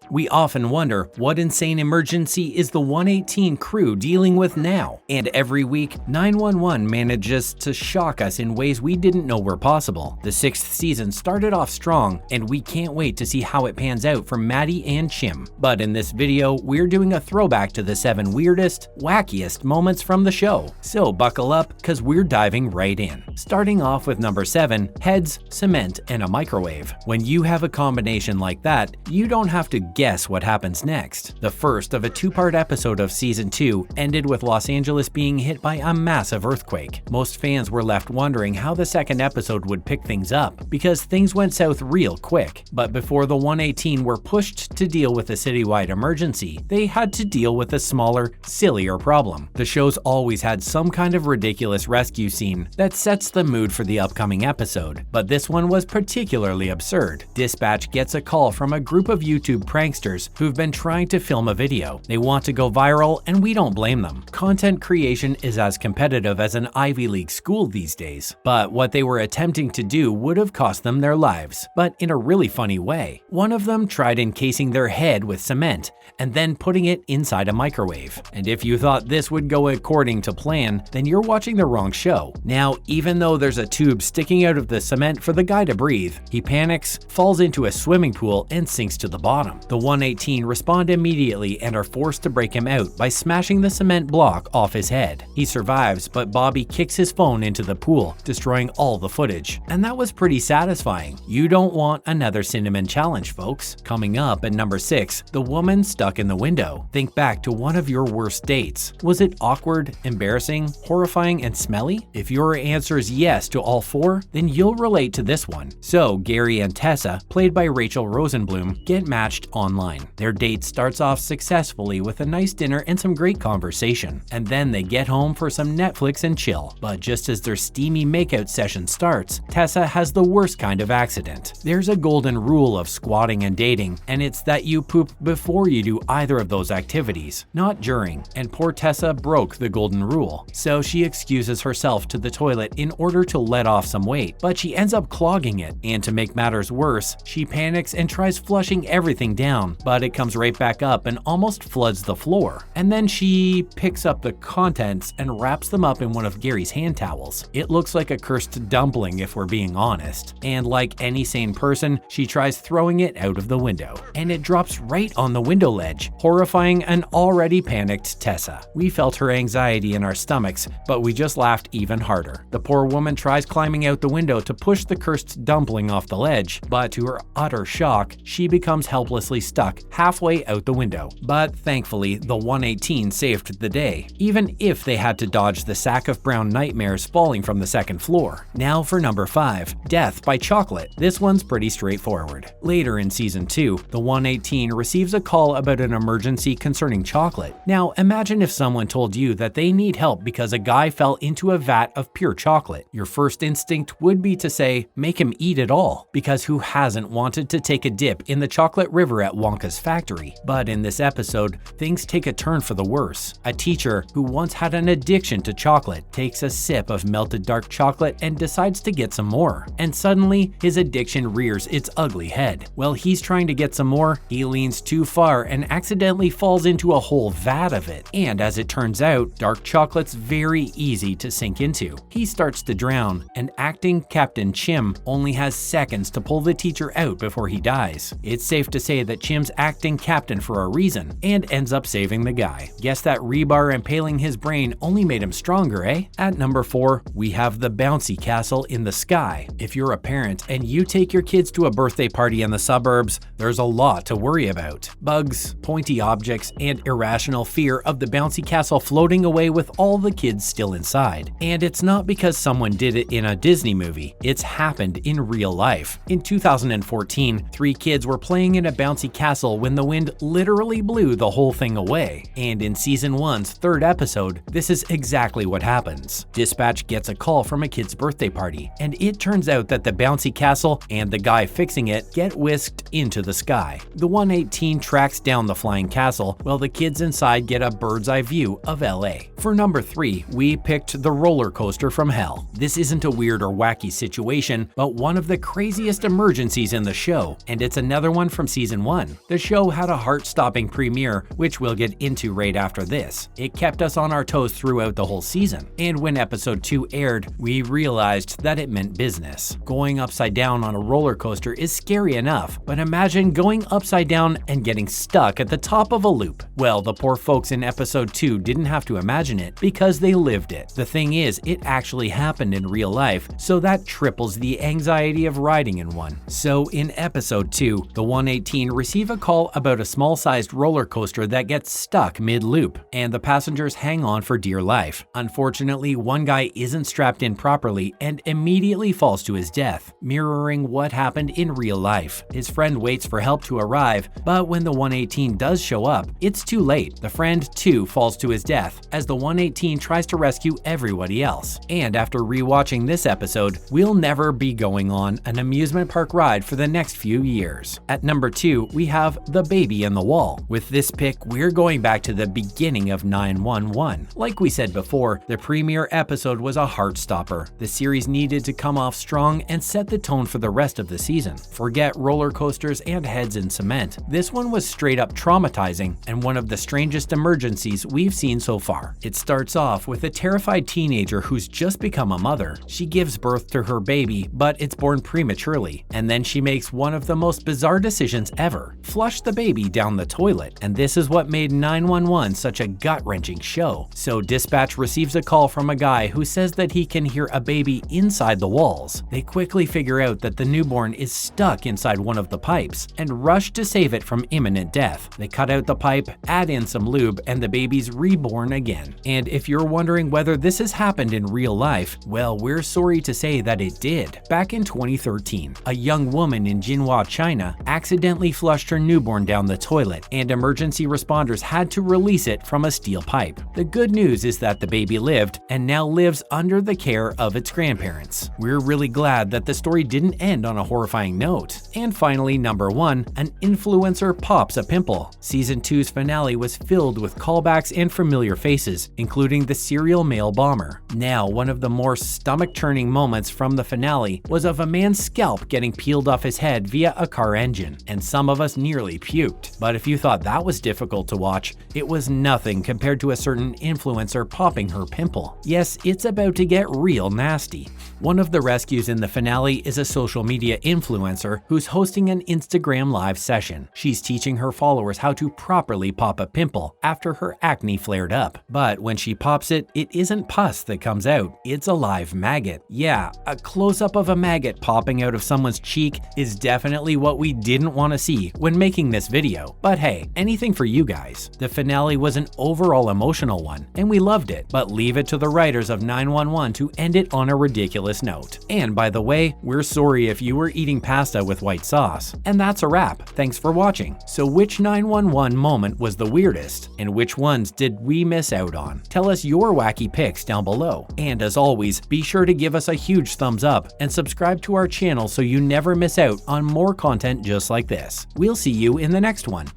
We often wonder, what insane emergency is the 118 crew dealing with now? And every week, 911 manages to shock us in ways we didn't know were possible. The 6th season started off strong, and we can't wait to see how it pans out for Maddie and Chim. But in this video, we're doing a throwback to the 7 weirdest, wackiest moments from the show. So buckle up, cause we're diving right in. Starting off with number 7, heads, cement, and a microwave. When you have a combination like that, you don't have to guess what happens next. The first of a 2-part episode of season 2 ended with Los Angeles being hit by a massive earthquake. Most fans were left wondering how the second episode would pick things up, because things went south real quick. But before the 118 were pushed to deal with a citywide emergency, they had to deal with a smaller, sillier problem. The show's always had some kind of ridiculous rescue scene that sets the mood for the upcoming episode, but this one was particularly absurd. Dispatch gets a call from a group of YouTube pranksters who've been trying to film a video. They want to go viral, and we don't blame them. Content creation is as competitive as an Ivy League school these days, but what they were attempting to do would have cost them their lives, but in a really funny way. One of them tried encasing their head with cement and then putting it inside a microwave. And if you thought this would go according to plan, then you're watching the wrong show. Now, even though there's a tube sticking out of the cement for the guy to breathe, he panics, falls into a swimming pool, and sinks to the bottom. The 118 respond immediately and are forced to break him out by smashing the cement block off his head. He survives, but Bobby kicks his phone into the pool, destroying all the footage. And that was pretty satisfying. You don't want another cinnamon challenge, folks. Coming up at number 6, the woman stuck in the window. Think back to one of your worst dates. Was it awkward, embarrassing, horrifying, and smelly? If your answer is yes to all 4, then you'll relate to this one. So Gary and Tessa, played by Rachel Rosenblum, get matched online. Their date starts off successfully with a nice dinner and some great conversation, and then they get home for some Netflix and chill. But just as their steamy makeout session starts, Tessa has the worst kind of accident. There's a golden rule of squatting and dating, and it's that you poop before you do either of those activities, not during, and poor Tessa broke the golden rule. So she excuses herself to the toilet in order to let off some weight, but she ends up clogging it, and to make matters worse, she panics and tries flushing everything down, but it comes right back up and almost floods the floor. And then she picks up the contents and wraps them up in one of Gary's hand towels. It looks like a cursed dumpling if we're being honest. And like any sane person, she tries throwing it out of the window, and it drops right on the window ledge, horrifying an already panicked Tessa. We felt her anxiety in our stomachs, but we just laughed even harder. The poor woman tries climbing out the window to push the cursed dumpling off the ledge, but to her utter shock, she becomes helplessly stuck halfway out the window. But thankfully, the 118 saved the day, even if they had to dodge the sack of brown nightmares falling from the 2nd floor. Now for number 5, death by chocolate. This one's pretty straightforward. Later in season 2, the 118 receives a call about an emergency concerning chocolate. Now imagine if someone told you that they need help because a guy fell into a vat of pure chocolate. Your first instinct would be to say, make him eat it all, because who hasn't wanted to take a dip in the chocolate river at Wonka's factory? But in this episode, things take a turn for the worse. A teacher who once had an addiction to chocolate takes a sip of melted dark chocolate and decides to get some more. And suddenly, his addiction rears its ugly head. While he's trying to get some more, he leans too far and accidentally falls into a whole vat of it. And as it turns out, dark chocolate's very easy to sink into. He starts to drown, and acting Captain Chim only has seconds to pull the teacher out before he dies. It's safe to say that Chim's acting captain for a reason, and ends up saving the guy. Guess that rebar impaling his brain only made him stronger, eh? At number 4, we have the Bouncy Castle in the sky. If you're a parent and you take your kids to a birthday party in the suburbs, there's a lot to worry about. Bugs, pointy objects, and irrational fear of the bouncy castle floating away with all the kids still inside. And it's not because someone did it in a Disney movie, it's happened in real life. In 2014, 3 kids were playing in a bouncy castle when the wind literally blew the whole thing away. And in season 1's 3rd episode, this is exactly what happens. Dispatch gets a call from a kid's birthday party, and it turns out that the bouncy castle and the guy fixing it get whisked into the sky. The 118 tracks down the flying castle while the kids inside get a bird's eye view of LA. For number 3, we picked the roller coaster from hell. This isn't a weird or wacky situation, but one of the craziest emergencies in the show, and it's another one from season 1. 911. The show had a heart-stopping premiere, which we'll get into right after this. It kept us on our toes throughout the whole season, and when episode 2 aired, we realized that it meant business. Going upside down on a roller coaster is scary enough, but imagine going upside down and getting stuck at the top of a loop. Well, the poor folks in episode 2 didn't have to imagine it because they lived it. The thing is, it actually happened in real life, so that triples the anxiety of riding in one. So in episode 2, the 118 receive a call about a small-sized roller coaster that gets stuck mid-loop, and the passengers hang on for dear life. Unfortunately, one guy isn't strapped in properly and immediately falls to his death, mirroring what happened in real life. His friend waits for help to arrive, but when the 118 does show up, it's too late. The friend too falls to his death as the 118 tries to rescue everybody else. And after rewatching this episode, we'll never be going on an amusement park ride for the next few years. At number 2, we have The Baby in the Wall. With this pick, we're going back to the beginning of 911. Like we said before, the premiere episode was a heart-stopper. The series needed to come off strong and set the tone for the rest of the season. Forget roller coasters and heads in cement. This one was straight up traumatizing and one of the strangest emergencies we've seen so far. It starts off with a terrified teenager who's just become a mother. She gives birth to her baby, but it's born prematurely, and then she makes one of the most bizarre decisions ever: flush the baby down the toilet. And this is what made 911 such a gut-wrenching show. So dispatch receives a call from a guy who says that he can hear a baby inside the walls. They quickly figure out that the newborn is stuck inside one of the pipes and rush to save it from imminent death. They cut out the pipe, add in some lube, and the baby's reborn again. And if you're wondering whether this has happened in real life, well, we're sorry to say that it did. Back in 2013, a young woman in Jinhua, China, accidentally flushed her newborn down the toilet, and emergency responders had to release it from a steel pipe. The good news is that the baby lived and now lives under the care of its grandparents. We're really glad that the story didn't end on a horrifying note. And finally, number 1, an influencer pops a pimple. Season 2's finale was filled with callbacks and familiar faces, including the serial mail bomber. Now, one of the more stomach-churning moments from the finale was of a man's scalp getting peeled off his head via a car engine, and some of us nearly puked. But if you thought that was difficult to watch, it was nothing compared to a certain influencer popping her pimple. Yes, it's about to get real nasty. One of the rescues in the finale is a social media influencer who's hosting an Instagram live session. She's teaching her followers how to properly pop a pimple after her acne flared up. But when she pops it, it isn't pus that comes out, it's a live maggot. Yeah, a close-up of a maggot popping out of someone's cheek is definitely what we didn't want to see when making this video. But hey, anything for you guys. The finale was an overall emotional one, and we loved it, but leave it to the writers of 911 to end it on a ridiculous note. And by the way, we're sorry if you were eating pasta with white sauce. And that's a wrap. Thanks for watching. So which 911 moment was the weirdest, and which ones did we miss out on? Tell us your wacky picks down below. And as always, be sure to give us a huge thumbs up and subscribe to our channel so you never miss out on more content just like this. We'll see you in the next one.